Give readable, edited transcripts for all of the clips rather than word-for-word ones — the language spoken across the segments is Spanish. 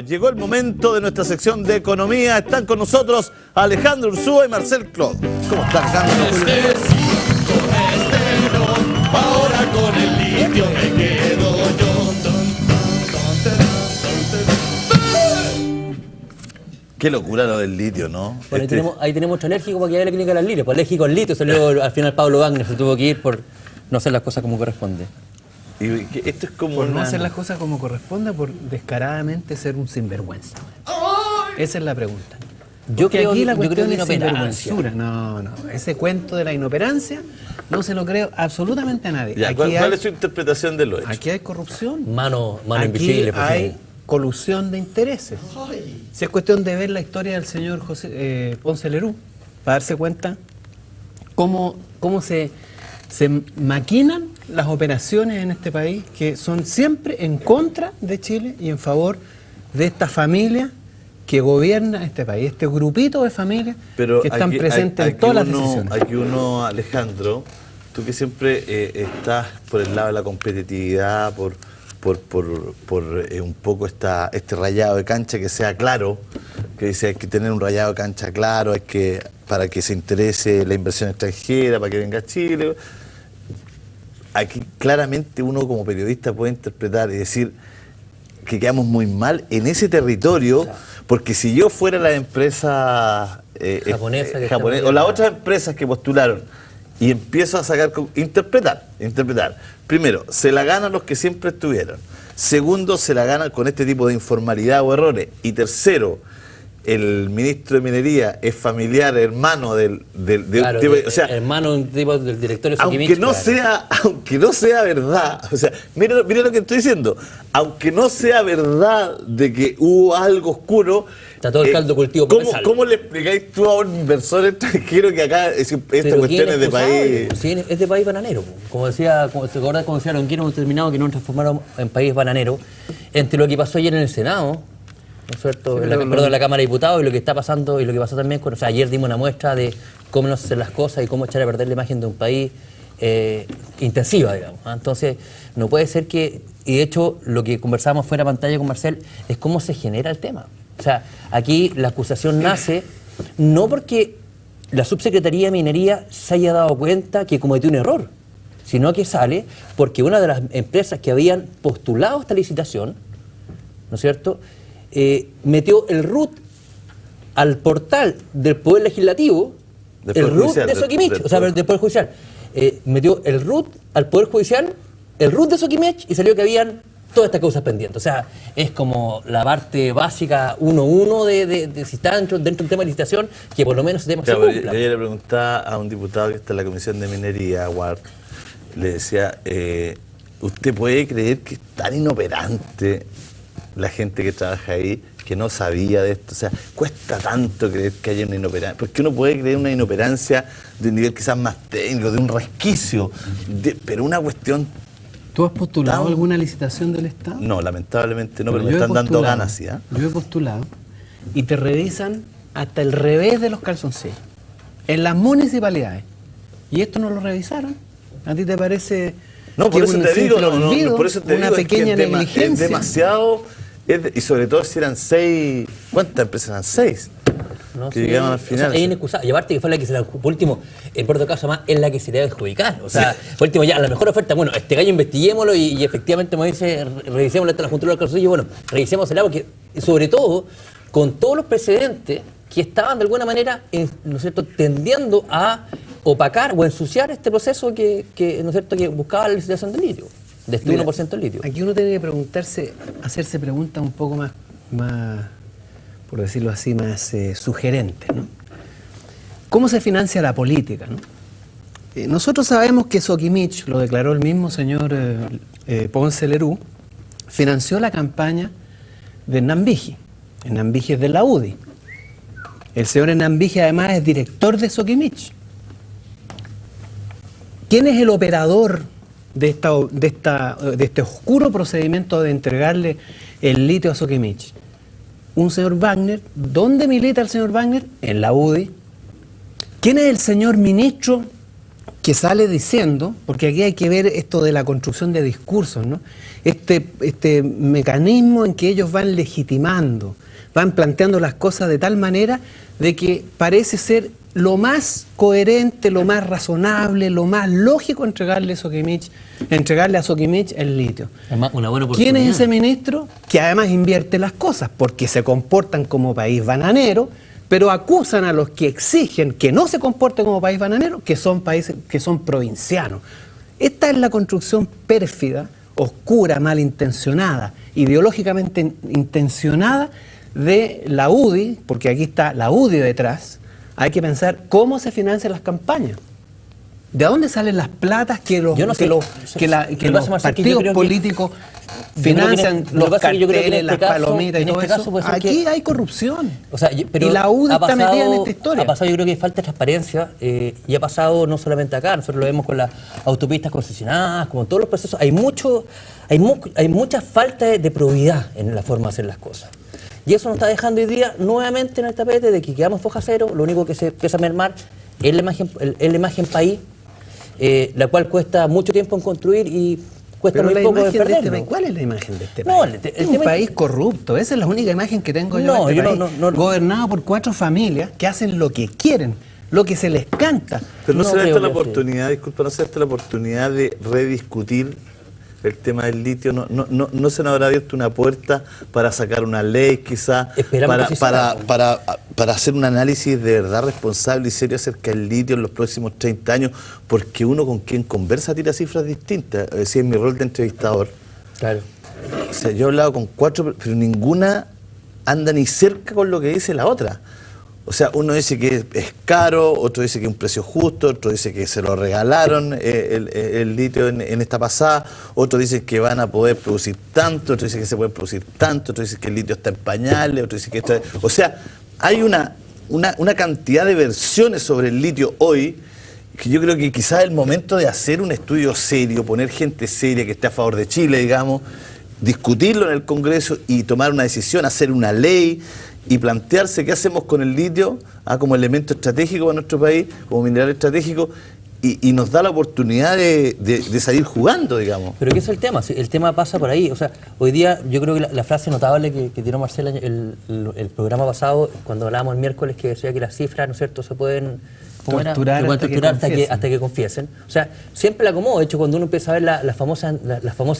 Llegó el momento de nuestra sección de economía. Están con nosotros Alejandro Ursúa y Marcel Clod. ¿Cómo están, Alejandro? Ahora con el litio me quedo yo. Qué locura lo del litio, ¿no? Bueno, ahí tenemos otro alérgico para que vaya a la clínica de las Lirias. Pues alérgico al litio, salió al final Pablo Wagner, se tuvo que ir por no hacer las cosas como corresponde. Y esto es como por no hacer las cosas como corresponde, por descaradamente ser un sinvergüenza. Esa es la pregunta. Yo creo aquí la que cuestión es inoperancia. sinvergüenzura. No, ese cuento de la inoperancia no se lo creo absolutamente a nadie. Ya, aquí ¿cuál es su interpretación de lo hecho? Aquí hay corrupción. Mano Aquí invisible. Pues, hay sí. colusión de intereses. Si es cuestión de ver la historia del señor Ponce Lerú, para darse cuenta cómo se maquinan las operaciones en este país, que son siempre en contra de Chile y en favor de esta familia que gobierna este país, este grupito de familias que están presentes en todas las decisiones. Aquí uno, Alejandro, tú que siempre estás por el lado de la competitividad, por un poco este rayado de cancha que sea claro, que dice hay que tener un rayado de cancha claro, hay que para que se interese la inversión extranjera, para que venga a Chile. Aquí claramente uno como periodista puede interpretar y decir que quedamos muy mal en ese territorio, porque si yo fuera la empresa japonesa o las otras empresas que postularon y empiezo a sacar, interpretar. Primero, se la ganan los que siempre estuvieron. Segundo, se la ganan con este tipo de informalidad o errores. Y tercero, el ministro de Minería es familiar, hermano claro, tipo, o sea, hermano tipo del directorio aunque Sokimich, aunque no sea verdad, o sea, mira lo que estoy diciendo, aunque no sea verdad de que hubo algo oscuro, está todo el caldo cultivo por ¿cómo le explicáis tú a un inversor extranjero que acá esta cuestión es de país? Sí, es de país bananero. Como decía Longuino, hemos determinado que nos transformaron en país bananero. Entre lo que pasó ayer en el Senado, ¿no es cierto? Sí, en la Cámara de Diputados, y lo que está pasando y lo que pasó también con, o sea, ayer dimos una muestra de cómo no hacer las cosas y cómo echar a perder la imagen de un país intensiva, digamos. Entonces, no puede ser que, y de hecho lo que conversábamos fuera de pantalla con Marcel es cómo se genera el tema. O sea, aquí la acusación nace no porque la Subsecretaría de Minería se haya dado cuenta que cometió un error, sino que sale porque una de las empresas que habían postulado esta licitación, ¿no es cierto?, metió el RUT al portal del Poder Legislativo, el RUT de Sokimich, o sea, del Poder Judicial, metió el RUT al Poder Judicial, el RUT de Sokimich, y salió que habían todas estas causas pendientes. O sea, es como la parte básica 1-1 de si está dentro del tema de licitación, que por lo menos ese tema se cumpla. Yo le preguntaba a un diputado que está en la Comisión de Minería, Ward, le decía, ¿usted puede creer que es tan inoperante la gente que trabaja ahí, que no sabía de esto? O sea, cuesta tanto creer que haya una inoperancia, porque uno puede creer una inoperancia de un nivel quizás más técnico, de un resquicio, pero una cuestión... ¿Tú has postulado alguna licitación del Estado? No, lamentablemente no, pero me están dando ganas, ¿sí? Yo he postulado y te revisan hasta el revés de los calzoncillos en las municipalidades, y esto no lo revisaron. ¿A ti te parece? No, por eso te digo, por eso te digo, una pequeña negligencia. Es demasiado, y sobre todo si eran 6, ¿cuántas empresas eran? 6. No, que llegaban al final. O sea, es inexcusable. Y aparte que fue la que se la, por último, en Puerto Caso más, es la que se le debe adjudicar. O sea, por último, ya, la mejor oferta, bueno, este gallo investiguémoslo y efectivamente me dice, revisémoslo hasta la juntura del calzoncillo, bueno, revisémosela, porque sobre todo, con todos los precedentes que estaban de alguna manera, ¿no es cierto?, tendiendo a opacar o ensuciar este proceso que ¿no es cierto?, que buscaba la licitación del litio, de este 1% del litio. Aquí uno tiene que preguntarse, hacerse preguntas un poco más por decirlo así, más sugerentes, ¿no? ¿Cómo se financia la política, ¿no? Nosotros sabemos que Sokimich, lo declaró el mismo señor Ponce Lerú, financió la campaña de Hernán Vigi. Hernán Vigi es de la UDI. El señor Hernán Vigi además es director de Sokimich. ¿Quién es el operador de este oscuro procedimiento de entregarle el litio a Sokimich? Un señor Wagner. ¿Dónde milita el señor Wagner? En la UDI. ¿Quién es el señor ministro que sale diciendo, porque aquí hay que ver esto de la construcción de discursos, ¿no? Este mecanismo en que ellos van legitimando, van planteando las cosas de tal manera de que parece ser lo más coherente, lo más razonable, lo más lógico entregarle a Sokimich el litio. Además, una buena ¿Quién oportunidad. es ese ministro? Que además invierte las cosas, porque se comportan como país bananero, pero acusan a los que exigen que no se comporten como país bananero, que son países, que son provincianos. Esta es la construcción pérfida, oscura, malintencionada, ideológicamente intencionada de la UDI, porque aquí está la UDI detrás. Hay que pensar cómo se financian las campañas. ¿De dónde salen las platas que los, Yo no sé. que los partidos políticos financian los carteles, las palomitas y todo eso? Aquí hay corrupción. O sea, pero y la UDI está metida en esta historia. Ha pasado, yo creo que falta de transparencia, y ha pasado no solamente acá, nosotros lo vemos con las autopistas concesionadas, como todos los procesos. Hay mucha falta de probidad en la forma de hacer las cosas. Y eso nos está dejando hoy día nuevamente en el tapete de que quedamos foja cero. Lo único que se empieza a mermar es la imagen país, la cual cuesta mucho tiempo en construir y cuesta Pero muy la poco en imagen de perderlo. este, ¿cuál es la imagen de este No, país? el Es un tema- país corrupto. Esa es la única imagen que tengo yo No, de este yo país. no. Gobernado por 4 familias que hacen lo que quieren, lo que se les canta. Pero no No será creo esta la que así. oportunidad, disculpa, no será esta la oportunidad de rediscutir el tema del litio. No se nos habrá abierto una puerta para sacar una ley, quizás, Esperamos que sí se haga. para hacer un análisis de verdad responsable y serio acerca del litio en los próximos 30 años, porque uno con quien conversa tira cifras distintas. Si es mi rol de entrevistador. Claro. O sea, yo he hablado con 4, pero ninguna anda ni cerca con lo que dice la otra. O sea, uno dice que es caro, otro dice que es un precio justo, otro dice que se lo regalaron el litio en esta pasada, otro dice que van a poder producir tanto, otro dice que se puede producir tanto, otro dice que el litio está en pañales, otro dice que esto... O sea, hay una cantidad de versiones sobre el litio hoy que yo creo que quizás es el momento de hacer un estudio serio, poner gente seria que esté a favor de Chile, digamos, discutirlo en el Congreso y tomar una decisión, hacer una ley y plantearse qué hacemos con el litio como elemento estratégico para nuestro país, como mineral estratégico, y nos da la oportunidad de salir jugando, digamos. Pero ¿qué es el tema? Sí, el tema pasa por ahí. O sea, hoy día yo creo que la frase notable que tiró Marcela el programa pasado, cuando hablábamos el miércoles, que decía que las cifras, ¿no es cierto?, se pueden... ¿Cómo era? Torturar Se pueden hasta que torturar confiesen. hasta que confiesen. O sea, siempre la acomodo. De hecho, cuando uno empieza a ver las famosas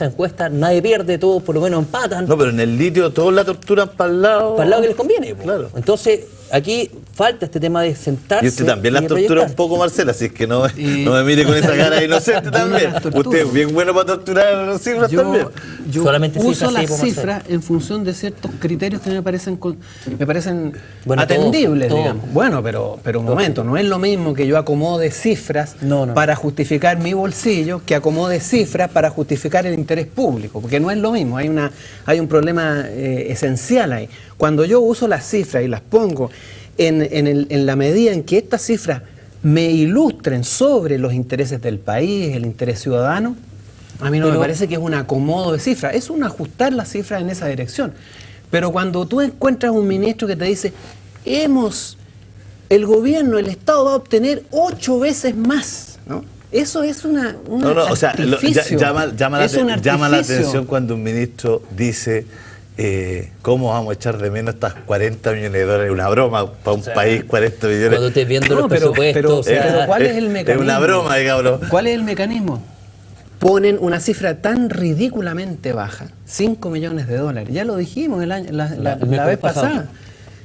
encuestas, nadie pierde, todos por lo menos empatan. No, pero en el litio todos la torturan para el lado... Para el lado que les conviene. Po. Claro. Entonces, aquí falta este tema de sentarse. Y usted también y las de tortura proyectar. un poco, Marcela, así es que no Y- me mire con esa cara inocente Yo no también. las torturo. Usted es bien bueno para torturar las cifras también. Yo Solamente uso cifras, sí, las podemos cifras en función de ciertos criterios que me parecen Bueno, atendibles, todo. digamos. Bueno, pero un momento, no es lo mismo que yo acomode cifras No. para justificar mi bolsillo que acomode cifras para justificar el interés público, porque no es lo mismo, hay un problema esencial ahí. Cuando yo uso las cifras y las pongo en la medida en que estas cifras me ilustren sobre los intereses del país, el interés ciudadano, a mí no me parece que es un acomodo de cifras, es un ajustar las cifras en esa dirección. Pero cuando tú encuentras un ministro que te dice, el gobierno, el Estado va a obtener 8 veces más, ¿no? Eso es un O sea, artificio. llama Es un la artificio. atención cuando un ministro dice cómo vamos a echar de menos estas 40 millones de dólares, una broma para un país, 40 millones. Cuando estés viendo No, los pero presupuestos. pero ¿cuál es el mecanismo? Es una broma, digamos. ¿Cuál es el mecanismo? Ponen una cifra tan ridículamente baja, 5 millones de dólares. Ya lo dijimos la miércoles vez pasado. pasada.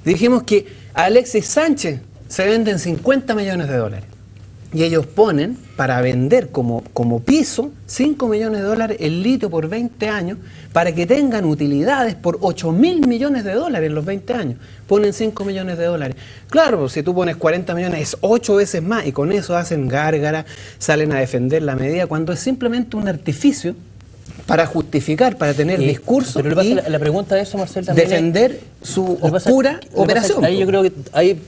Dijimos que a Alexis Sánchez se venden 50 millones de dólares. Y ellos ponen para vender como piso 5 millones de dólares el litio por 20 años para que tengan utilidades por 8.000 millones de dólares en los 20 años. Ponen 5 millones de dólares. Claro, si tú pones 40 millones es 8 veces más y con eso hacen gárgara, salen a defender la medida cuando es simplemente un artificio para justificar, para tener discurso Pero y la pregunta de eso, Marcel, también defender su Lo que pasa- oscura lo que pasa es operación. que ahí yo creo que ahí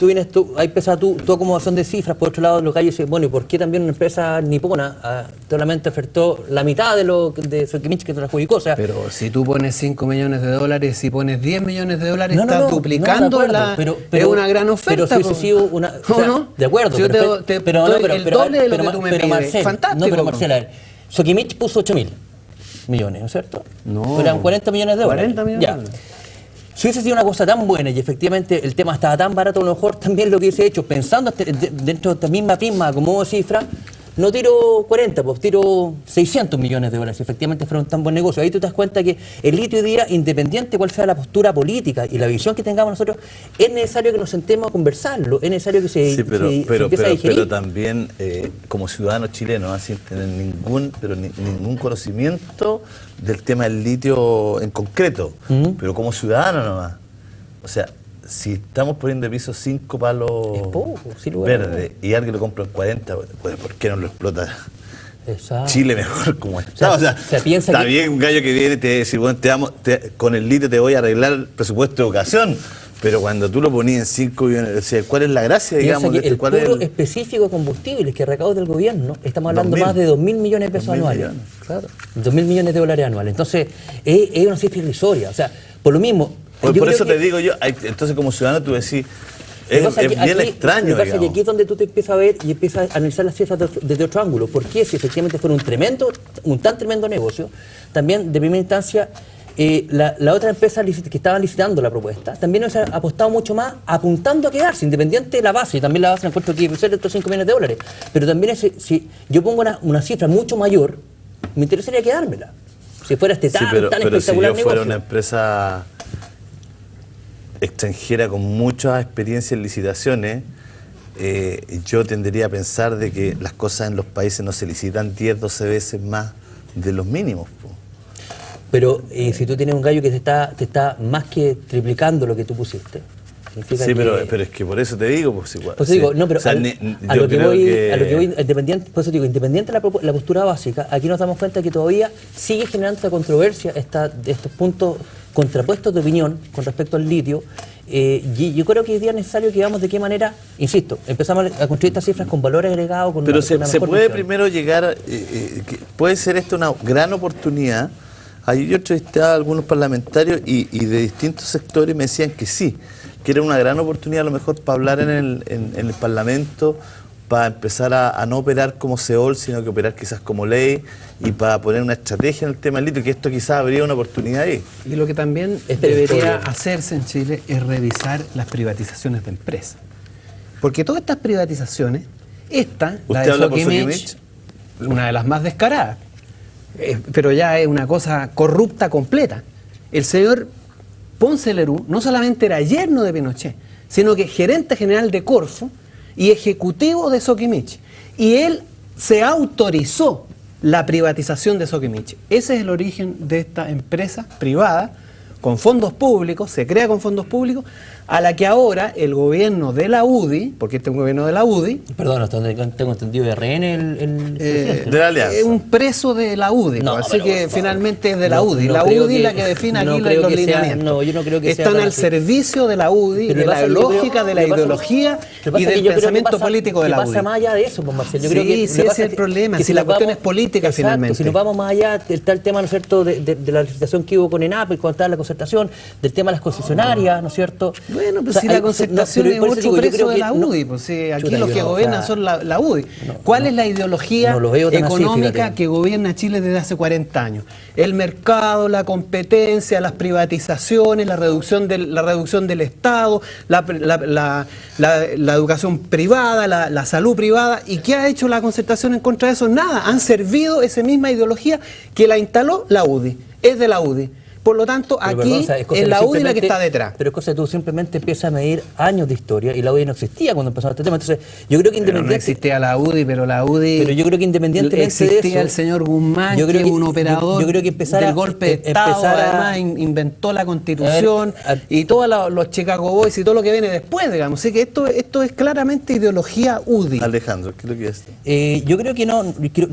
ahí pesa tu acomodación de cifras. Por otro lado, los gallos dicen, bueno, ¿y por qué también una empresa nipona solamente ofertó la mitad de lo de Sokimich que te la adjudicó? O sea, Pero si tú pones 5 millones de dólares, si pones 10 millones de dólares, no, no, estás no, duplicando de acuerdo, es una gran oferta. Pero si hubiese sido una... ¿O o sea, no? De acuerdo. Si yo pero te pero doy el doble de lo que tú me pides. Marcel, Fantástico. No, pero Marcel, a ver, Sokimich puso 8.000 millones, ¿no es cierto? No. Eran 40 millones de dólares. 40 millones Ya. de dólares. Si hubiese sido una cosa tan buena y efectivamente el tema estaba tan barato, a lo mejor también lo que hubiese hecho, pensando dentro de esta misma prisma como cifra, no tiro 40, pues tiro 600 millones de dólares, si efectivamente fuera un tan buen negocio. Ahí tú te das cuenta que el litio hoy día, independiente de cuál sea la postura política y la visión que tengamos nosotros, es necesario que nos sentemos a conversarlo, es necesario que se, Sí, pero, se pero, empiece a pero, digerir. pero también como ciudadanos chilenos, sin tener ningún conocimiento del tema del litio en concreto, pero como ciudadanos nomás. O sea, si estamos poniendo de piso 5 palos Es poco, sin lugar a verdes y alguien lo compra en 40, pues, ¿por qué no lo explota Exacto. Chile mejor como está? O sea, se piensa está que- bien un gallo que viene y te dice, bueno, con el litio te voy a arreglar el presupuesto de educación, pero cuando tú lo ponías en 5 millones, o sea, ¿cuál es la gracia, Piensa digamos? que de el cuál puro es el- específico de combustibles que recauda el gobierno, estamos hablando 2.000. más de 2.000 millones de pesos 2.000 anuales. millones. Claro. 2.000 millones de dólares anuales. Entonces, es una cifra irrisoria. O sea, por lo mismo... Por yo creo eso que- te digo yo, entonces como ciudadano tú decís, Lo que es pasa es que bien aquí- extraño, Lo que pasa es que digamos. aquí es donde tú te empiezas a ver y empiezas a analizar las cifras desde otro ángulo. ¿Por qué? Si efectivamente fuera un tan tremendo negocio, también de primera instancia, la otra empresa que estaba licitando la propuesta, también se ha apostado mucho más apuntando a quedarse, independiente de la base. Y también la base la encuentro que debe ser de estos 5 millones de dólares. Pero también si yo pongo una cifra mucho mayor, me interesaría quedármela. Si fuera Sí, tan pero si espectacular yo fuera negocio. una empresa extranjera con mucha experiencia en licitaciones, yo tendería a pensar de que las cosas en los países no se licitan 10, 12 veces más de los mínimos. Po. Pero si tú tienes un gallo que te está más que triplicando lo que tú pusiste, significa Sí, que... pero es que por eso te digo, pues igual. Por eso digo, no, pero o sea, a yo lo que creo voy, independiente, por eso digo, independiente de la postura básica, aquí nos damos cuenta que todavía sigue generando esta controversia, de estos puntos contrapuestos de opinión con respecto al litio. Y yo creo que hoy día es necesario que veamos de qué manera, insisto, empezamos a construir estas cifras con valor agregado, con Pero una se mejor puede visión. primero llegar, puede ser esta una gran oportunidad. Ayer yo entrevisté a algunos parlamentarios y de distintos sectores me decían que sí, que era una gran oportunidad a lo mejor para hablar en el Parlamento, para empezar a no operar como SEOL, sino que operar quizás como ley y para poner una estrategia en el tema del litio, que esto quizás habría una oportunidad ahí. Y lo que también debería hacerse en Chile es revisar las privatizaciones de empresas. Porque todas estas privatizaciones, la ¿Usted de habla por Sokimich, Sokimich? una de las más descaradas, pero ya es una cosa corrupta completa. El señor Ponce Lerú no solamente era yerno de Pinochet, sino que gerente general de Corfo y ejecutivo de Sokimich. Y él se autorizó la privatización de Sokimich. Ese es el origen de esta empresa privada, con fondos públicos, se crea con fondos públicos, a la que ahora el gobierno de la UDI, porque este es un gobierno de la UDI, Perdón, hasta donde tengo entendido de RN el presidente. de la Alianza. es un preso de la UDI, No, pues, así pero, que por favor. finalmente es de la No, UDI. no La creo UDI que- la que define no aquí creo los que sea- lineamientos. no, yo no creo que sea Están tan al así. servicio de la UDI, Pero de lo la pasa que yo creo- lógica, de la lo que pasa- ideología lo que pasa y es que del yo creo que pensamiento pasa- político de la que UDI. pasa más allá de eso, pues, Marcel. Yo Sí, creo que sí, lo que ese pasa es el que- problema, que si la nos cuestión es política, exacto, finalmente. Si nos vamos más allá, está el tema, ¿no es cierto?, de la licitación que hubo con ENAP, cuando estaba la concertación, del tema de las concesionarias, ¿no es cierto? Bueno, pues O sea, si la hay- concertación pero es por eso otro digo, yo preso creo de que la no- UDI, pues aquí Chuta, los yo que no, gobiernan o sea, son la UDI. no, ¿Cuál no. es la ideología No lo veo tan así, económica fíjate. que gobierna Chile desde hace 40 años? El mercado, la competencia, las privatizaciones, la reducción del Estado, la educación privada, la salud privada. ¿Y qué ha hecho la concertación en contra de eso? Nada, han servido esa misma ideología que la instaló la UDI, es de la UDI. Por lo tanto, Pero, aquí perdón, o sea, es cosa es de la UDI la que simplemente- está detrás. Pero es cosa de tú simplemente empiezas a medir años de historia y la UDI no existía cuando empezó este tema. Entonces, yo creo que Pero no independiente... existía la UDI, pero la UDI... Pero yo creo que independientemente de existía eso, el señor Guzmán, yo creo que es un operador yo creo que empezar del a- golpe de Estado, empezar a- además inventó la Constitución A ver, y todos los Chicago Boys y todo lo que viene después, digamos. Así que esto es claramente ideología UDI. Alejandro, ¿qué es lo que es? yo creo que no,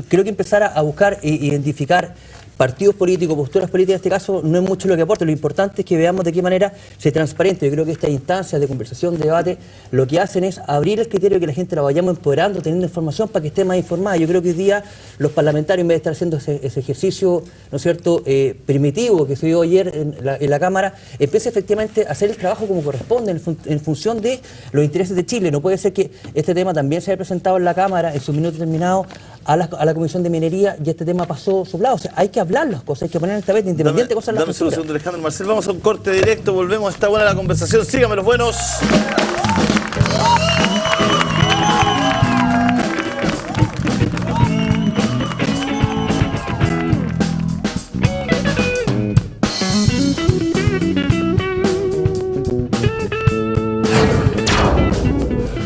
creo que empezar a buscar e identificar partidos políticos, posturas políticas en este caso, no es mucho lo que aporta. Lo importante es que veamos de qué manera se transparente. Yo creo que estas instancias de conversación, de debate, lo que hacen es abrir el criterio, que la gente la vayamos empoderando, teniendo información para que esté más informada. Yo creo que hoy día los parlamentarios, en vez de estar haciendo ese ejercicio, ¿no es cierto?, primitivo que se dio ayer en la Cámara, empiece efectivamente a hacer el trabajo como corresponde, en función de los intereses de Chile. No puede ser que este tema también se haya presentado en la Cámara en su minuto determinado a la Comisión de Minería y este tema pasó soplado. O sea, hay que hablar las cosas, hay que poner en el tapete, independiente de cosas en la Dame un segundo, Alejandro Marcel. Vamos a un corte directo, volvemos. Está buena la conversación. Síganme los buenos.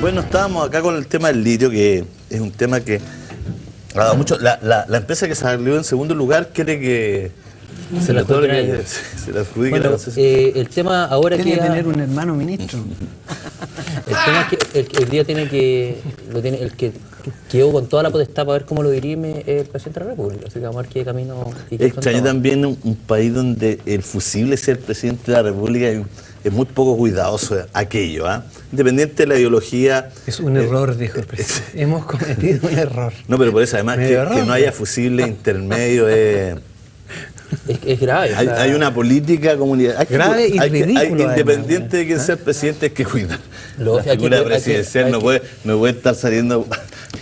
Bueno, estábamos acá con el tema del litio, que es un tema que ha dado mucho. La empresa que salió en segundo lugar quiere que se la adjudiquen a ellos. se la adjudiquen. Bueno, el tema ahora Tiene que queda- tener un hermano ministro. El tema es que el día tiene que, el que quedó con toda la potestad para ver cómo lo dirime el presidente de la República. Así que vamos a ver qué camino y qué Extraño afronta. también un país donde el fusible sea el presidente de la República es muy poco cuidadoso aquello, ¿ah? Independiente de la ideología. Es un error, dijo el presidente. Hemos cometido un error. No, pero por eso, además, Medio que error. no haya fusible intermedio es. Es grave. o sea, Hay una política comunidad. Grave y ridículo, independiente además, de quién sea el presidente, hay que cuidar. Lo- La hay que- figura hay que- presidencial hay no que- puede estar saliendo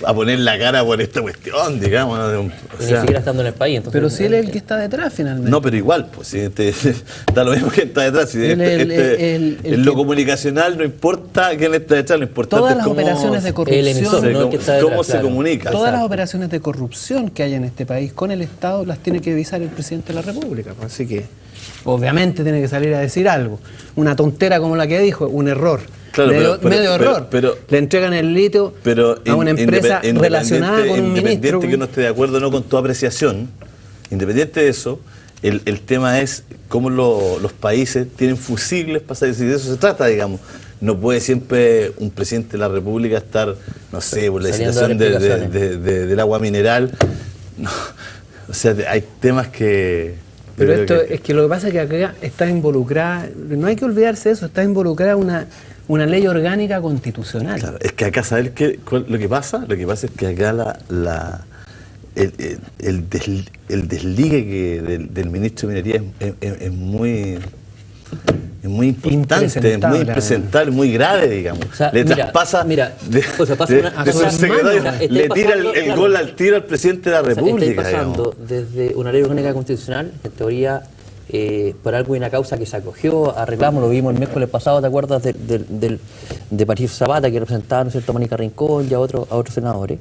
a poner la cara por esta cuestión, digamos. ¿no? O ni sea, siquiera estando en el país. Entonces, Pero si él es el que está detrás, finalmente. no, pero igual, pues si está lo mismo que está detrás. Si Él es el en lo que- comunicacional no importa quién está detrás, lo importante Todas es las cómo, operaciones de el emisor, corrupción, ¿no? El que está detrás, cómo se claro. comunica. todas las Exacto. operaciones de corrupción que hay en este país con el Estado las tiene que visar el presidente de la República. Pues, así que, obviamente, tiene que salir a decir algo. Una tontera como la que dijo, un error. Claro, medio pero- error. pero- Le entregan el litio a una empresa relacionada con un independiente ministro. que no esté de acuerdo o no con tu apreciación, independiente de eso, el tema es cómo los países tienen fusibles para salir. Si de eso se trata, digamos. No puede siempre un presidente de la República estar, no sé, por la Saliendo a dar licitación explicaciones. del agua mineral. No, o sea, hay temas que... Pero yo creo esto es que lo que pasa es que acá está involucrada, no hay que olvidarse de eso, está involucrada una ley orgánica constitucional. Claro, es que acá, ¿sabes lo que pasa? Lo que pasa es que acá el desligue del ministro de Minería es muy importante, es muy Impresentable, impresentable, muy grave, digamos. O sea, le mira, traspasa mira, de, o sea, pasa de- una- de a sus subsecretario, manos. le Estáis tira pasando, el claro. gol al tiro al presidente de la O sea, República. estáis pasando digamos. desde una ley orgánica constitucional, en teoría, por algo y una causa que se acogió a reclamo, lo vimos el miércoles pasado, ¿te acuerdas? De Patricio Zapata, que representaba, ¿no es cierto?, a Mónica Rincón y a otros senadores.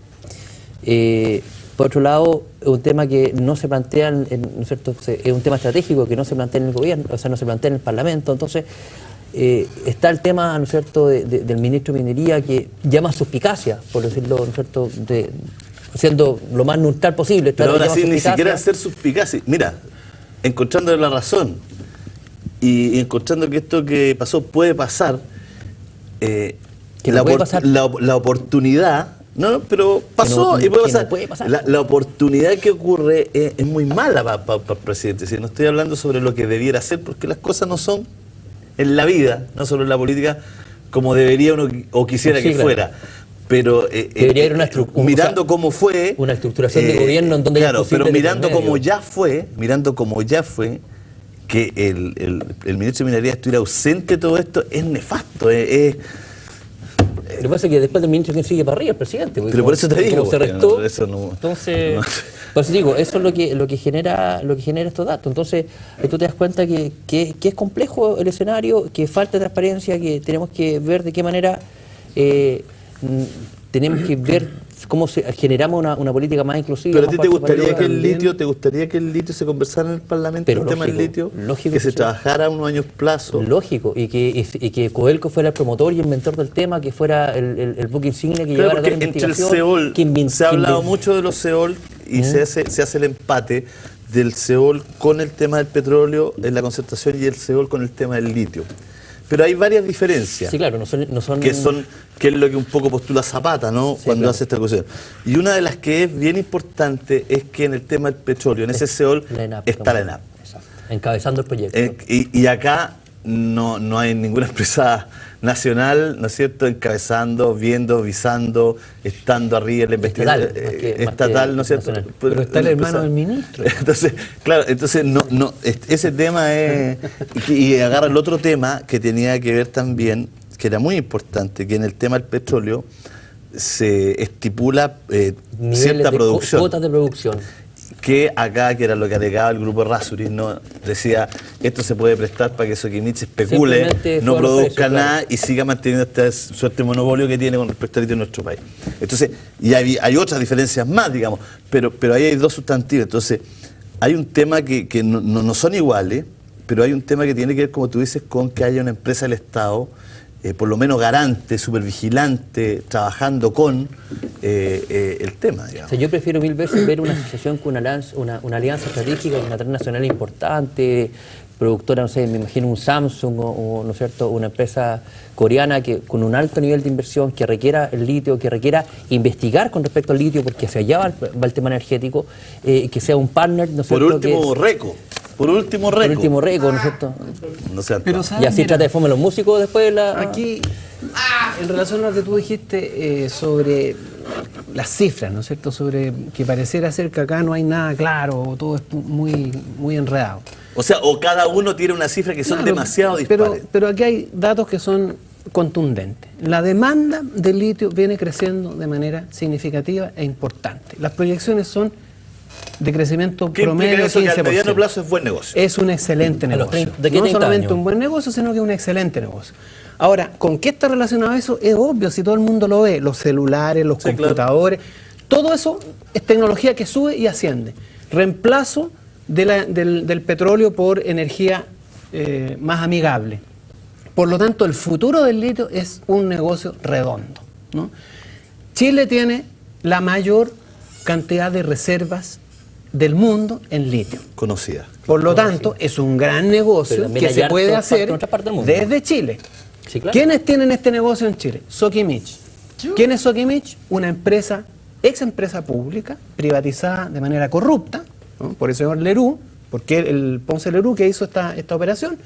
Por otro lado, es un tema que no se plantea, ¿no es cierto?, es un tema estratégico que no se plantea en el gobierno, o sea, no se plantea en el Parlamento. Entonces, está el tema, ¿no es cierto?, del ministro de Minería, que llama suspicacia, por decirlo, ¿no es cierto?, siendo lo más neutral posible. Pero ahora llama sí, ni suspicacia. siquiera hacer suspicacia. Mira, encontrándole la razón y encontrando que esto que pasó puede pasar, Que no puede pasar. la oportunidad, no, pero pasó no- y puede que pasar. no puede pasar. La oportunidad que ocurre es muy mala para el presidente. Si no estoy hablando sobre lo que debiera hacer, porque las cosas no son en la vida, no solo en la política, como debería uno o quisiera Sí, que claro. fuera. Pero Debería haber una mirando o sea, cómo fue una estructuración de gobierno en donde haya claro, posible pero mirando intermedio. como ya fue que el ministro de Minería estuviera ausente de todo esto es nefasto. Lo que pasa es que después del ministro, ¿quién sigue para arriba? El presidente. Pero por eso te digo, Como se porque restó, no, eso no- entonces, no. por eso digo, eso es lo que genera estos datos. Entonces, ahí tú te das cuenta que es complejo el escenario, que falta transparencia, que tenemos que ver de qué manera tenemos que ver cómo generamos una política más inclusiva. Pero a más ti te gustaría participativa. que el litio se conversara en el Parlamento, Pero el tema del lógico, litio, lógico que se que sí. trabajara a unos años plazo. Lógico, y que Codelco fuera el promotor y el mentor del tema, que fuera el buque insignia que Claro, llevara toda porque la entre el investigación. Seol, se ha hablado mucho de los Seol y ¿Mm? se hace el empate del Seol con el tema del petróleo en la concentración y el Seol con el tema del litio. pero hay varias diferencias. Sí, claro, no son Que es lo que un poco postula Zapata, ¿no? Sí, Cuando claro. hace esta cuestión. Y una de las que es bien importante es que en el tema del petróleo, en ese SEOL, la ENAP, está la ENAP. Exacto. Encabezando el proyecto. Y acá no hay ninguna empresa nacional, ¿no es cierto?, encabezando, viendo, visando, estando arriba en la investigación Estatal, más que estatal, ¿no es cierto? nacional. Pero está el hermano del ministro. Entonces, claro, ese tema es... Y agarra el otro tema que tenía que ver también, que era muy importante, que en el tema del petróleo se estipula Niveles cierta de producción. cuotas de producción. Que acá, que era lo que alegaba el grupo Rasuris, ¿no? Decía, esto se puede prestar para que Soquimich especule, Simplemente no suban los produzca precios, nada claro. y siga manteniendo este suerte monopolio que tiene con respecto al litio en nuestro país. Entonces, y hay otras diferencias más, digamos, pero ahí hay dos sustantivos. Entonces, hay un tema que no son iguales, pero hay un tema que tiene que ver, como tú dices, con que haya una empresa del Estado, por lo menos garante, supervigilante, trabajando con el tema, O digamos. sea, yo prefiero mil veces ver una asociación con una alianza estratégica con una transnacional importante, productora, no sé, me imagino un Samsung o ¿no es cierto?, una empresa coreana que con un alto nivel de inversión, que requiera el litio, que requiera investigar con respecto al litio, porque hacia allá va el tema energético, que sea un partner, ¿no es Por cierto?, último, Reco. Por último, por último Reco, ¿no es cierto? No sé, Pero, Y ¿sabes? así Mira, trata de fome los músicos después de la... Aquí, en relación a lo que tú dijiste sobre las cifras, ¿no es cierto? Sobre que pareciera ser que acá no hay nada claro, o todo es muy enredado. o sea, o cada uno tiene una cifra que son Claro, demasiado dispares. pero aquí hay datos que son contundentes. La demanda de litio viene creciendo de manera significativa e importante. Las proyecciones son de crecimiento ¿Qué promedio implica eso? Que 15%. al mediano plazo es buen negocio. Es un excelente A los negocio. 30, ¿de qué No 30 solamente años? un buen negocio, sino que es un excelente negocio. Ahora, ¿con qué está relacionado eso? Es obvio, si todo el mundo lo ve, los celulares, los Sí, computadores, todo eso es tecnología que sube y asciende. Reemplazo del petróleo por energía más amigable. Por lo tanto, el futuro del litio es un negocio redondo, ¿no? Chile tiene la mayor cantidad de reservas del mundo en litio. Conocida. Por lo tanto, es un gran Pero negocio también que hay se harto puede en hacer otras partes del mundo. desde Chile. Sí, claro. ¿Quiénes tienen este negocio en Chile? Soquimich. ¿Quién es Soquimich? Una empresa, ex empresa pública, privatizada de manera corrupta, ¿no?, por el señor Leroux, porque el Ponce Leroux que hizo esta operación,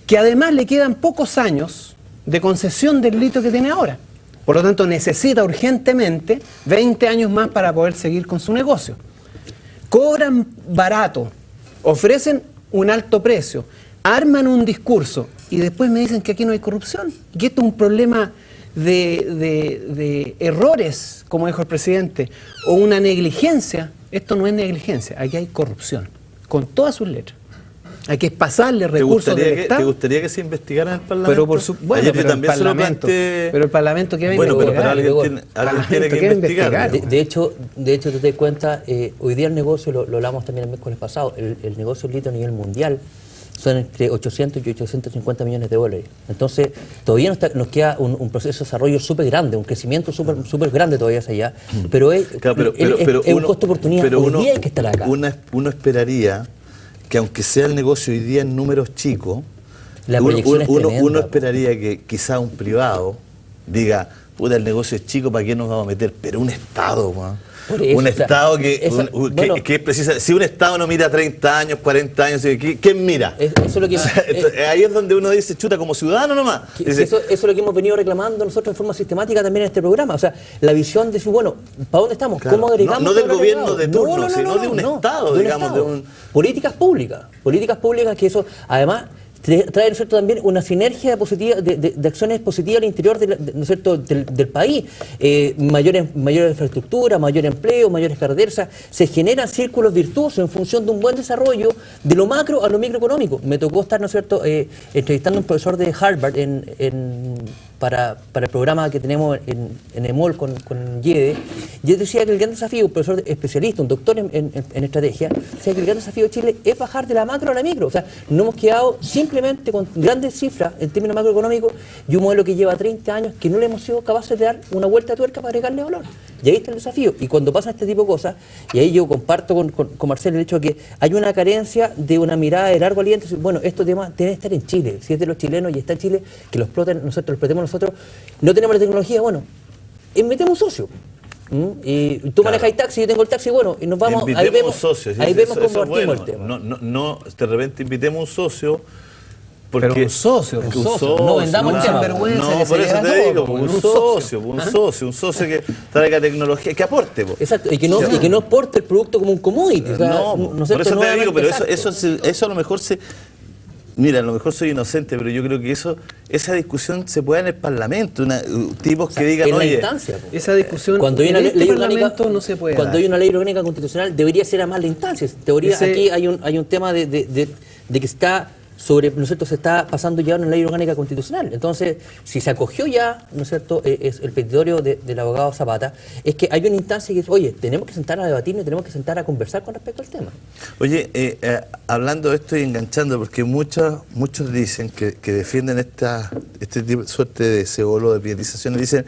que además le quedan pocos años de concesión del litio que tiene ahora. Por lo tanto, necesita urgentemente 20 años más para poder seguir con su negocio. Cobran barato, ofrecen un alto precio, arman un discurso y después me dicen que aquí no hay corrupción, que esto es un problema de errores, como dijo el presidente, o una negligencia. Esto no es negligencia, aquí hay corrupción, con todas sus letras. Hay que pasarle recursos del ¿Te Estado. gustaría que se investigara en el Parlamento? Pero por bueno, Ayer yo pero el también se lo Parlamento, planteé. pero el Parlamento que va a Bueno, pero investigar. alguien tiene que quiere investigar. De hecho, tú te das cuenta, hoy día el negocio, lo hablamos también el miércoles pasado, el negocio del litio a nivel mundial son entre 800 y 850 millones de dólares. Entonces, todavía nos queda un proceso de desarrollo súper grande, un crecimiento súper grande todavía hacia allá, pero es, Claro, es un costo de oportunidad. pero Hoy día hay que estar acá. Uno esperaría que, aunque sea el negocio hoy día en números chicos, La proyección es tremenda, uno po. esperaría que quizá un privado diga, puta, el negocio es chico, ¿para qué nos vamos a meter? Pero un Estado, man. Por eso, Un o sea, Estado que bueno, es precisa. Si un Estado no mira 30 años, 40 años, ¿quién mira? Eso es lo que... Ahí es donde uno dice, chuta, como ciudadano nomás. Dice, Eso es lo que hemos venido reclamando nosotros en forma sistemática también en este programa. O sea, la visión de decir, bueno, ¿para dónde estamos? Claro, ¿Cómo agregamos? no del valor gobierno agregado? de turno, sino de un Estado, digamos, de un... Políticas públicas que eso, además, trae, ¿no es cierto?, también una sinergia positiva de acciones positivas al interior ¿no es cierto?, del país. Mayor infraestructura, mayor empleo, mayores carreteras. O sea, se generan círculos virtuosos en función de un buen desarrollo de lo macro a lo microeconómico. Me tocó estar, ¿no es cierto?, entrevistando a un profesor de Harvard para el programa que tenemos en EMOL con YEDE. Y él decía que el gran desafío, un profesor especialista, un doctor en estrategia, decía que el gran desafío de Chile es bajar de la macro a la micro. O sea, no hemos quedado sin simplemente con grandes cifras en términos macroeconómicos y un modelo que lleva 30 años que no le hemos sido capaces de dar una vuelta de tuerca para agregarle valor. Y ahí está el desafío. Y cuando pasan este tipo de cosas, y ahí yo comparto con Marcelo el hecho de que hay una carencia de una mirada de largo aliento. Bueno, estos temas deben estar en Chile. Si es de los chilenos y está en Chile, que lo exploten nosotros, lo explotemos nosotros. No tenemos la tecnología, bueno, metemos un socio. Y tú manejas el taxi, yo tengo el taxi, bueno, y nos vamos, ahí vemos, socios, ahí vemos cómo eso es partimos bueno. el tema. No, de repente invitemos un socio. Porque Pero un socio, no vendamos el tema. No, por eso te digo, un socio que traiga tecnología, que aporte. Exacto, y que no exporte el producto como un commodity. O sea, por eso te digo, pero eso a lo mejor mira, a lo mejor soy inocente, pero yo creo que esa discusión se puede en el Parlamento, tipos que digan, en la oye, instancia, esa discusión cuando hay en una este ley Parlamento orgánica, no se puede cuando dar. hay una ley orgánica constitucional debería ser a más la instancia. En teoría aquí hay un tema de que está sobre, ¿no es cierto?, se está pasando ya una ley orgánica constitucional. Entonces, si se acogió ya, ¿no es cierto?, es el petitorio del abogado Zapata, es que hay una instancia que es, oye, tenemos que sentar a debatirnos, tenemos que sentar a conversar con respecto al tema. Oye, hablando de esto y enganchando, porque muchos dicen que defienden este tipo, suerte de cebolo de privatizaciones, dicen,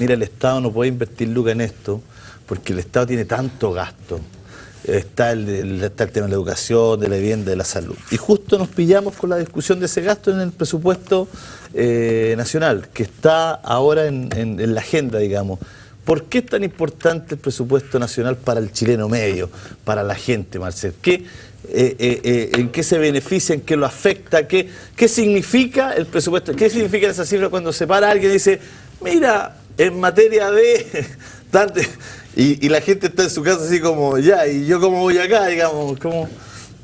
mira, el Estado no puede invertir lucas en esto, porque el Estado tiene tanto gasto. Está el tema de la educación, de la vivienda, de la salud. Y justo nos pillamos con la discusión de ese gasto en el presupuesto nacional, que está ahora en la agenda, digamos. ¿Por qué es tan importante el presupuesto nacional para el chileno medio, para la gente, Marcel? ¿En qué se beneficia, en qué lo afecta? ¿Qué significa el presupuesto? ¿Qué significa esa cifra cuando se para alguien y dice, mira, en materia de... Y la gente está en su casa así como, ya, ¿y yo cómo voy acá, digamos? ¿Cómo?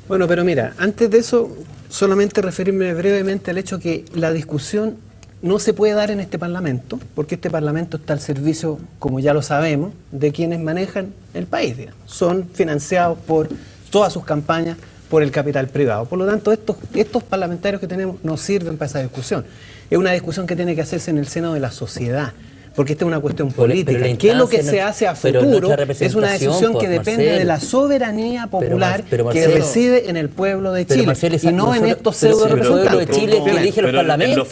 Bueno, pero mira, antes de eso, solamente referirme brevemente al hecho que la discusión no se puede dar en este Parlamento, porque este Parlamento está al servicio, como ya lo sabemos, de quienes manejan el país, digamos. Son financiados por todas sus campañas por el capital privado. Por lo tanto, estos parlamentarios que tenemos no sirven para esa discusión. Es una discusión que tiene que hacerse en el seno de la sociedad, porque esta es una cuestión política. ¿Qué es lo que se hace a futuro? Es una decisión que depende de la soberanía popular que reside en el pueblo de Chile, Marcelo, y no en estos pseudo representantes. El pueblo de Chile que elige los parlamentos.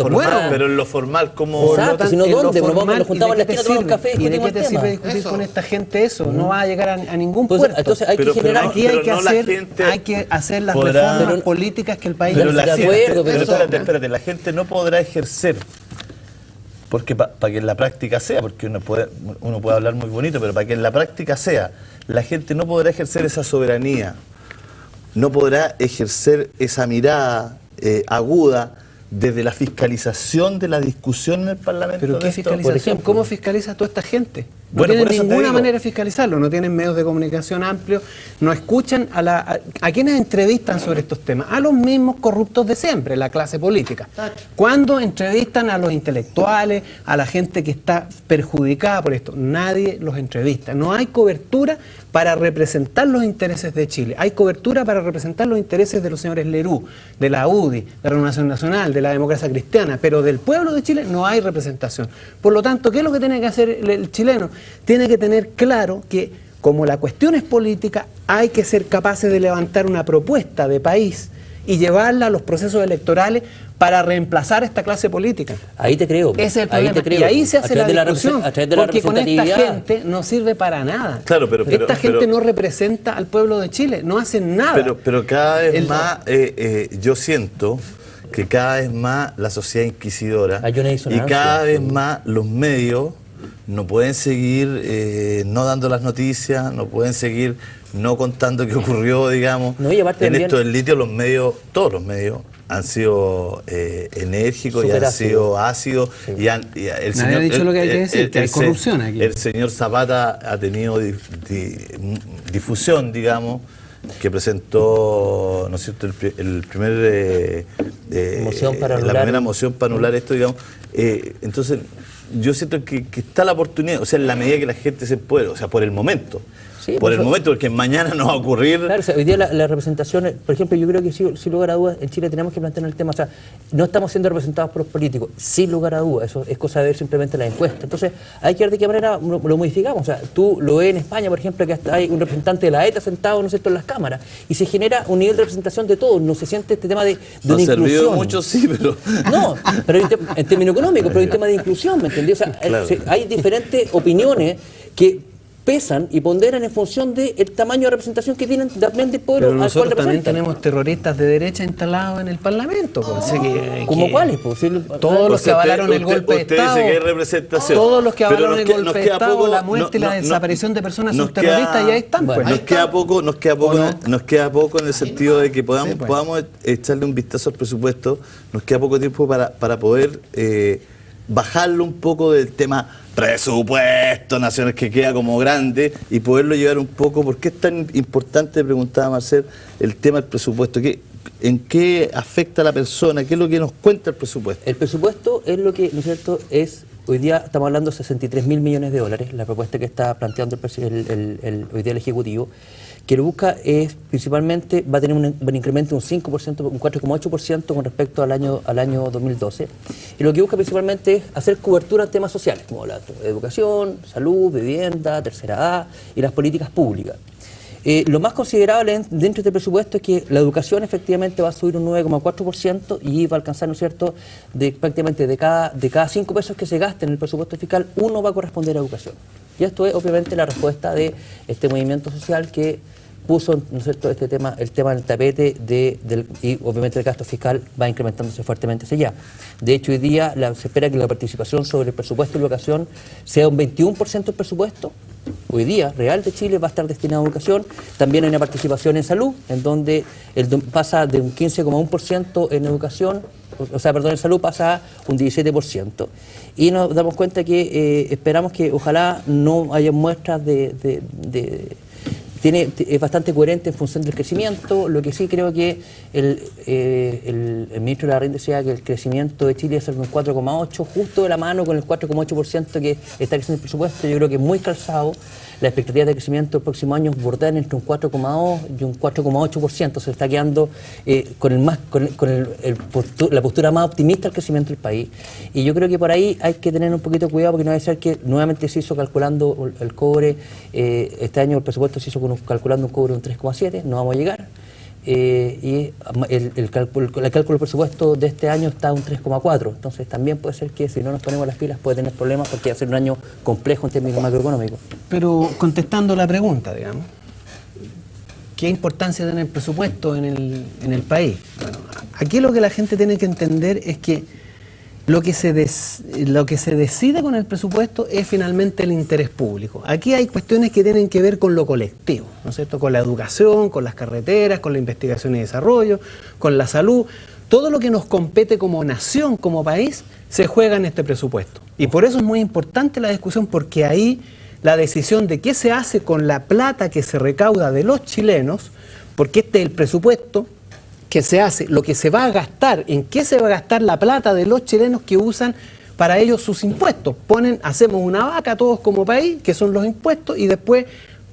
Pero en lo formal, ¿cómo? Exacto, si no, ¿dónde? Nos juntamos en la esquina, tomamos un café y ¿Y de discutimos qué el te tema? sirve discutir con esta gente eso? No va a llegar a ningún Pues, puerto. entonces hay que generar... Aquí hay que hacer las reformas políticas que el país necesita. Espérate, la gente no podrá ejercer, porque para que en la práctica sea, porque uno puede hablar muy bonito, pero para que en la práctica sea, la gente no podrá ejercer esa soberanía, no podrá ejercer esa mirada aguda desde la fiscalización de la discusión en el Parlamento. ¿Pero qué fiscalización? por ejemplo. ¿Cómo fiscaliza a toda esta gente? No Bueno, por tienen eso te ninguna digo. manera de fiscalizarlo, no tienen medios de comunicación amplios, no escuchan a quienes entrevistan sobre estos temas, a los mismos corruptos de siempre, la clase política. Cuando entrevistan a los intelectuales, a la gente que está perjudicada por esto, nadie los entrevista. No hay cobertura para representar los intereses de Chile, hay cobertura para representar los intereses de los señores Lerú, de la UDI, de la Renovación Nacional, de la Democracia Cristiana, pero del pueblo de Chile no hay representación. Por lo tanto, ¿qué es lo que tiene que hacer el chileno? Tiene que tener claro que, como la cuestión es política, hay que ser capaces de levantar una propuesta de país y llevarla a los procesos electorales para reemplazar esta clase política. Ahí te creo. Ese es el Ahí problema. te creo. Y ahí se hace la discusión, a través de la porque con esta representatividad. gente no sirve para nada. Claro, pero esta gente no representa al pueblo de Chile, no hacen nada. Pero cada vez más yo siento que cada vez más la sociedad inquisidora Hay una y disonancia. cada vez más los medios no pueden seguir no dando las noticias, no pueden seguir no contando qué ocurrió, digamos. No, y aparte en también- esto del litio, los medios, todos los medios, han sido enérgicos y Súper han sido ácidos. Sí. Y el Nadie ha dicho lo que hay que decir, que hay corrupción aquí. El señor Zapata ha tenido difusión, digamos, que presentó, ¿no es cierto?, el primer Moción para la anular primera moción para anular esto, digamos. Entonces, yo siento que está la oportunidad, o sea, en la medida que la gente se puede, o sea, por el momento. Sí, por el momento, porque mañana no va a ocurrir. Claro, o sea, hoy día la representación, por ejemplo, yo creo que sin lugar a dudas, en Chile tenemos que plantear el tema, o sea, no estamos siendo representados por los políticos, sin lugar a dudas, eso es cosa de ver simplemente la encuesta. Entonces, hay que ver de qué manera lo modificamos. O sea, tú lo ves en España, por ejemplo, que hasta hay un representante de la ETA sentado, ¿no es cierto?, en las cámaras, y se genera un nivel de representación de todos, no se siente este tema de No una ha servido inclusión. mucho, sí, pero... No, pero en términos económicos, pero hay un tema de inclusión, ¿me entendí? O sea, Claro. hay diferentes opiniones que pesan y ponderan en función del tamaño de representación que tienen también del pueblo Pero al cual nosotros también representan. tenemos terroristas de derecha instalados en el Parlamento. Pues, así ¿Como que- cuáles? Pues, Todos los que Usted- avalaron el usted- golpe de usted Estado. dice que hay representación. Todos los que Pero avalaron el nos golpe de queda Estado, poco, la muerte y la desaparición de personas son terroristas y ahí están. Bueno, Pues, Nos ahí queda están. poco, ¿O no? nos queda poco en el sentido de que podamos, Sí, pues. podamos echarle un vistazo al presupuesto. Nos queda poco tiempo para poder bajarlo un poco del tema presupuesto nacional, que queda como grande, y poderlo llevar un poco. ¿Por qué es tan importante, preguntaba Marcel, el tema del presupuesto? ¿En qué afecta a la persona? ¿Qué es lo que nos cuenta el presupuesto? El presupuesto es lo que, ¿no es cierto?, es, hoy día estamos hablando de 63.000 millones de dólares, la propuesta que está planteando hoy día el Ejecutivo, que lo busca es, principalmente, va a tener un incremento de un 5%, un 4,8% con respecto al año 2012, y lo que busca principalmente es hacer cobertura a temas sociales, como la educación, salud, vivienda, tercera edad y las políticas públicas. Lo más considerable dentro de este presupuesto es que la educación efectivamente va a subir un 9,4% y va a alcanzar, ¿no es cierto?, prácticamente de cada 5 pesos que se gasten en el presupuesto fiscal, 1 va a corresponder a educación. Y esto es obviamente la respuesta de este movimiento social que puso, ¿no es cierto?, el tema en el tapete y obviamente el gasto fiscal va incrementándose fuertemente hacia allá. De hecho, hoy día se espera que la participación sobre el presupuesto de educación sea un 21% del presupuesto. Hoy día, real de Chile va a estar destinado a educación. También hay una participación en salud, en donde pasa de un 15,1% en educación, en salud pasa a un 17%. Y nos damos cuenta que esperamos que ojalá no haya muestras es bastante coherente en función del crecimiento. Lo que sí creo que el ministro de la Renta decía que el crecimiento de Chile es un 4,8, justo de la mano con el 4,8% que está creciendo el presupuesto. Yo creo que es muy calzado. La expectativa de crecimiento el próximo año es bordar entre un 4,2 y un 4,8%. Se está quedando la postura más optimista del crecimiento del país. Y yo creo que por ahí hay que tener un poquito de cuidado, porque no debe ser que nuevamente se hizo calculando el cobre. Este año el presupuesto se hizo calculando un cobre de un 3,7, no vamos a llegar. Y el cálculo del presupuesto de este año está a un 3,4. Entonces también puede ser que si no nos ponemos las pilas puede tener problemas, porque va a ser un año complejo en términos macroeconómicos. Pero contestando la pregunta, digamos, ¿qué importancia tiene el presupuesto en el país? Bueno, aquí lo que la gente tiene que entender es que lo que se decide con el presupuesto es finalmente el interés público. Aquí hay cuestiones que tienen que ver con lo colectivo, ¿no es cierto? Con la educación, con las carreteras, con la investigación y desarrollo, con la salud. Todo lo que nos compete como nación, como país, se juega en este presupuesto. Y por eso es muy importante la discusión, porque ahí la decisión de qué se hace con la plata que se recauda de los chilenos, porque este es el presupuesto que se hace, lo que se va a gastar, en qué se va a gastar la plata de los chilenos que usan para ellos sus impuestos. Hacemos una vaca todos como país, que son los impuestos, y después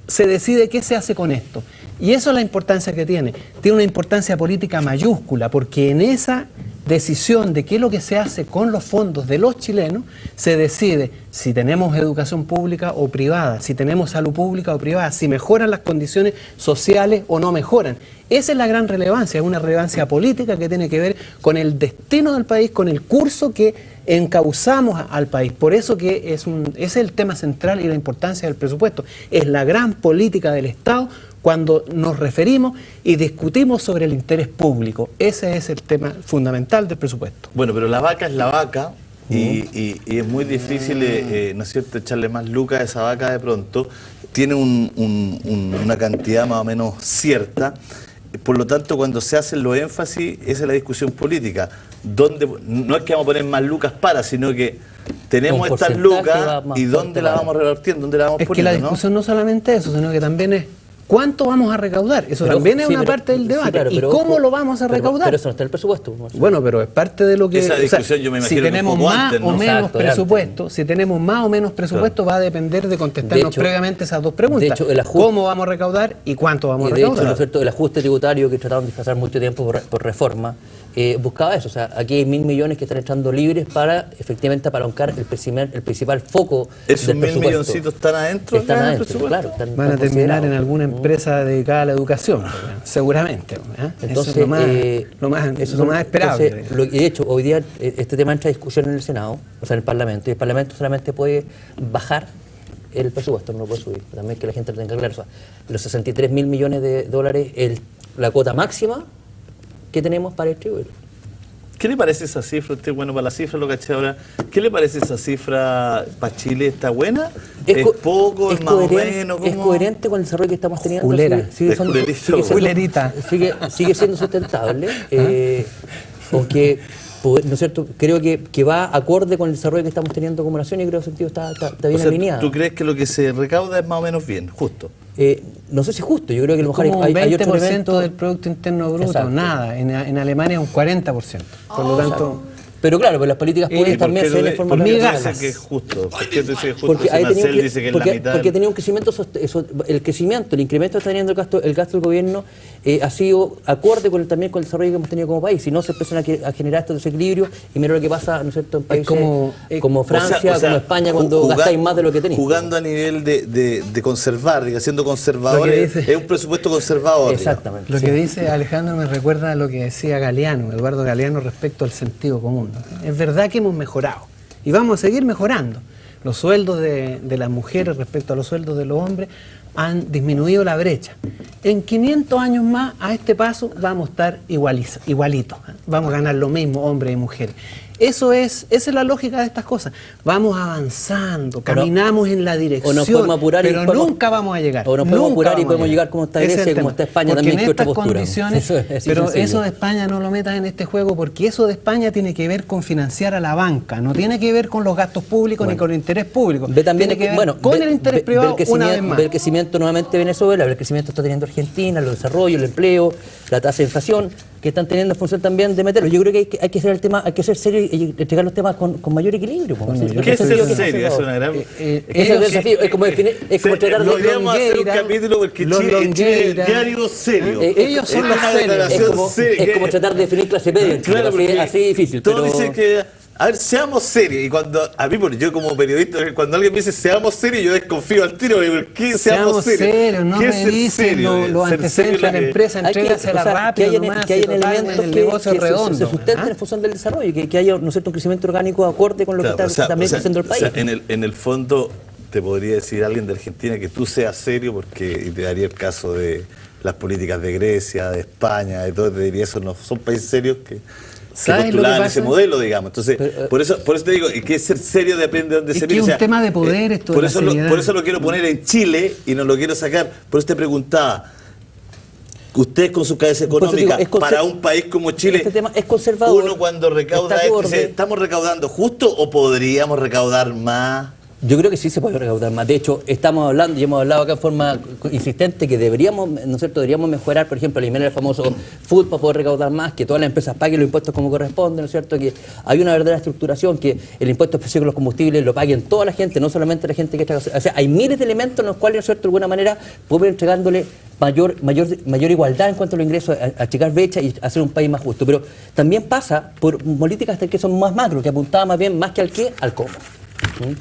se decide qué se hace con esto. Y eso es la importancia que tiene. Tiene una importancia política mayúscula, porque en esa decisión de qué es lo que se hace con los fondos de los chilenos, se decide si tenemos educación pública o privada, si tenemos salud pública o privada, si mejoran las condiciones sociales o no mejoran. Esa es la gran relevancia, es una relevancia política que tiene que ver con el destino del país, con el curso que encauzamos al país. Por eso que es el tema central y la importancia del presupuesto. Es la gran política del Estado cuando nos referimos y discutimos sobre el interés público. Ese es el tema fundamental del presupuesto. Bueno, pero la vaca es la vaca y es muy difícil, ¿no es cierto?, echarle más lucas a esa vaca de pronto. Tiene una cantidad más o menos cierta. Por lo tanto, cuando se hacen los énfasis, esa es la discusión política. No es que vamos a poner más lucas sino que tenemos Un estas porcentaje lucas va más y dónde fuerte la para- vamos repartiendo, dónde la vamos Es que poniendo, la ¿no? discusión no solamente eso, sino que también es ¿Cuánto vamos a recaudar? Eso Pero, también es sí, una pero- parte del sí, debate. claro, ¿Y pero cómo ojo, lo vamos a recaudar? Pero eso no está en el presupuesto. Marcelo. Bueno, pero es parte de lo que... Esa discusión yo me si imagino que un tenemos poco más antes, ¿no? o menos Exacto, de presupuesto, si tenemos más o menos presupuesto, va a depender de contestarnos De hecho- previamente esas dos preguntas. de hecho, el ajuste- ¿Cómo vamos a recaudar y cuánto vamos Y a de hecho, recaudar? ¿no es cierto? El ajuste tributario que trataron de disfrazar mucho tiempo por reforma, buscaba eso. O sea, aquí hay 1.000 millones que están entrando libres para efectivamente apalancar el principal foco ¿Esos del 1.000 presupuesto. milloncitos están adentro? Están ya en el adentro, presupuesto? claro. Están Van a terminar en considerados. alguna empresa dedicada a la educación, seguramente. Entonces, eso es lo eso más esperable. entonces, de hecho, hoy día este tema entra a discusión en el Senado, o sea, en el Parlamento, y el Parlamento solamente puede bajar el presupuesto, no lo puede subir. También que la gente lo tenga claro. O sea, los 63.000 millones de dólares es la cuota máxima que tenemos para distribuir. ¿Qué le parece esa cifra? Usted, bueno, para la cifra lo caché ahora. ¿Qué le parece esa cifra para Chile? ¿Está buena? ¿Es poco? ¿Es más o menos? Es ¿Cómo? coherente con el desarrollo que estamos teniendo. Culera. Sigue Es siendo- culerita, sigue siendo- culerita. sigue siendo sustentable. Aunque, ¿no es cierto? Creo que va acorde con el desarrollo que estamos teniendo como nación y creo que el sentido está O bien sea, alineado. ¿tú crees que lo que se recauda es más o menos bien, justo? No sé si es justo, yo creo que a lo mejor Como un hay 20% otro elemento. del Producto Interno Bruto, Exacto. nada. En Alemania un 40%. Por lo tanto... Pero claro, pues las políticas ¿Y pueden por también qué ser tú de forma por qué tú dices migajas. que es justo? ¿Por qué tú dices que es justo? porque Si ahí Marcel tenían dice que es porque, la mitad. porque tenía un crecimiento, el crecimiento, el incremento que está teniendo el gasto del gobierno ha sido acorde también con el desarrollo que hemos tenido como país. Si no, se empiezan a generar estos desequilibrios y mira lo que pasa, ¿no es cierto?, en países como Francia, O sea, como España, cuando gastáis más de lo que tenéis. Jugando a nivel de conservar, siendo conservadores, Lo que dice- es un presupuesto conservador. Exactamente. Lo sí. que dice Alejandro me recuerda a lo que decía Galeano, Eduardo Galeano, respecto al sentido común. Es verdad que hemos mejorado y vamos a seguir mejorando. Los sueldos de las mujeres respecto a los sueldos de los hombres han disminuido la brecha. En 500 años más, a este paso, vamos a estar igualitos. Vamos a ganar lo mismo, hombres y mujeres. Esa es la lógica de estas cosas. Vamos avanzando, caminamos en la dirección, o nos podemos apurar y pero podemos- nunca vamos a llegar. o nos podemos nunca apurar y vamos a podemos llegar como está Ese es Grecia el y como tema. está España Porque también, en que otra estas postura. condiciones, Eso es pero sencillo. eso de España no lo metas en este juego, porque eso de España tiene que ver con financiar a la banca, no tiene que ver con los gastos públicos ni con el interés público. Ve también tiene que ver bueno, con ve- el interés ve- privado ve el una vez crecimiento- más. ve el crecimiento nuevamente de Venezuela, ve el crecimiento que está teniendo Argentina, el desarrollo, el empleo, la tasa de inflación que están teniendo en función también de meterlo. Yo creo que hay que hacer el tema, hay que ser serio y entregar los temas con mayor equilibrio. ¿Qué es ser serio? Es una gran... Ese es el desafío, es como tratar de... Podríamos hacer un Longueira, capítulo porque los Chile es Longueira. diario serio. Ellos son Es los una serios. declaración seria. Es como tratar de definir clase media en Chile, Claro, así, porque así difícil. todos Pero... dicen que, a ver, seamos serios. Y cuando, a mí, yo como periodista, cuando alguien me dice seamos serios, yo desconfío al tiro. ¿Por qué seamos serios? no ¿Qué es ser revisen serio? los Ser serio antecedentes de la es empresa, Hay que- entrégasela o sea, rápido que nomás, hayan si total, elementos el negocio que redondo. se sustenten ¿Ah? en función del desarrollo, que haya, ¿no es cierto?, un crecimiento orgánico acorde con lo Claro, que está también creciendo el país. o sea, en el fondo, te podría decir alguien de Argentina que tú seas serio, porque y te daría el caso de las políticas de Grecia, de España, de todo, te diría, esos no son países serios que ¿Sabes lo que postulaban pasa? ese modelo, digamos. Entonces, por eso te digo, y que ser serio depende de dónde Es se que mire. es un tema de poder esto de por la eso seriedad. por eso lo quiero poner en Chile y no lo quiero sacar. Por eso te preguntaba, ustedes con su cabeza Por eso digo, económica, para un país como Chile, este tema es conservador. uno cuando recauda está esto, acorde. dice, ¿estamos recaudando justo o podríamos recaudar más? Yo creo que sí se puede recaudar más. De hecho, estamos hablando y hemos hablado acá en forma insistente que deberíamos, ¿no es cierto?, deberíamos mejorar, por ejemplo, eliminar el famoso food para poder recaudar más, que todas las empresas paguen los impuestos como corresponde, ¿no es cierto?, que hay una verdadera estructuración, que el impuesto específico de los combustibles lo paguen toda la gente, no solamente la gente que está... O sea, hay miles de elementos en los cuales, ¿no es cierto?, de alguna manera podemos ir entregándole mayor igualdad en cuanto a los ingresos, a achicar brecha y hacer un país más justo. Pero también pasa por políticas que son más macro, que apuntaban más bien más que al qué, al cómo.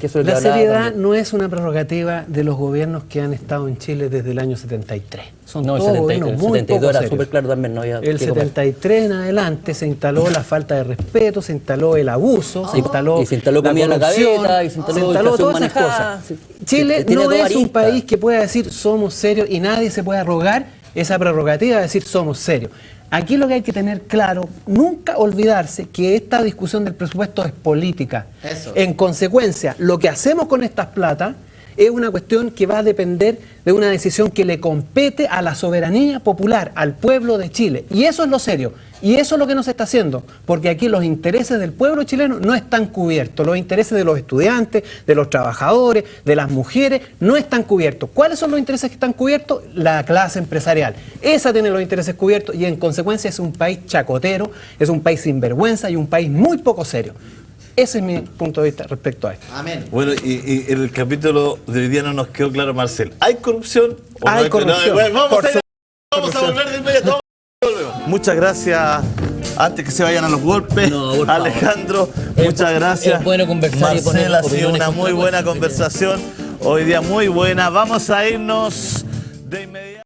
Que eso es lo que La hablaba seriedad también. no es una prerrogativa de los gobiernos que han estado en Chile desde el año 73. Son No, el todos 70, gobiernos el muy 72 poco era serios. súper claro también, no había El que comer. 73 en adelante se instaló la falta de respeto, se instaló el abuso, se instaló Y se instaló la comida en la corrupción, gaveta, y se instaló educación todas esas manejada, cosas. sí. Chile Tiene no dos es un aristas. país que pueda decir somos serios y nadie se puede arrogar esa prerrogativa de decir somos serios. Aquí lo que hay que tener claro, nunca olvidarse que esta discusión del presupuesto es política. Eso. En consecuencia, lo que hacemos con estas platas es una cuestión que va a depender de una decisión que le compete a la soberanía popular, al pueblo de Chile. Y eso es lo serio. Y eso es lo que no se está haciendo, porque aquí los intereses del pueblo chileno no están cubiertos, los intereses de los estudiantes, de los trabajadores, de las mujeres, no están cubiertos. ¿Cuáles son los intereses que están cubiertos? La clase empresarial. Esa tiene los intereses cubiertos y en consecuencia es un país chacotero, es un país sin vergüenza y un país muy poco serio. Ese es mi punto de vista respecto a esto. Amén. Bueno, y en el capítulo de hoy día no nos quedó claro, Marcel. ¿Hay corrupción? ¿O Hay no corrupción. Bueno, Por vamos a volver de inmediato. Muchas gracias. Antes que se vayan a los golpes, No, por favor. Alejandro, muchas gracias. Es bueno conversar y poner Marcel, ha sido opiniones una muy buena contrapuestas. conversación. Hoy día muy buena. Vamos a irnos de inmediato.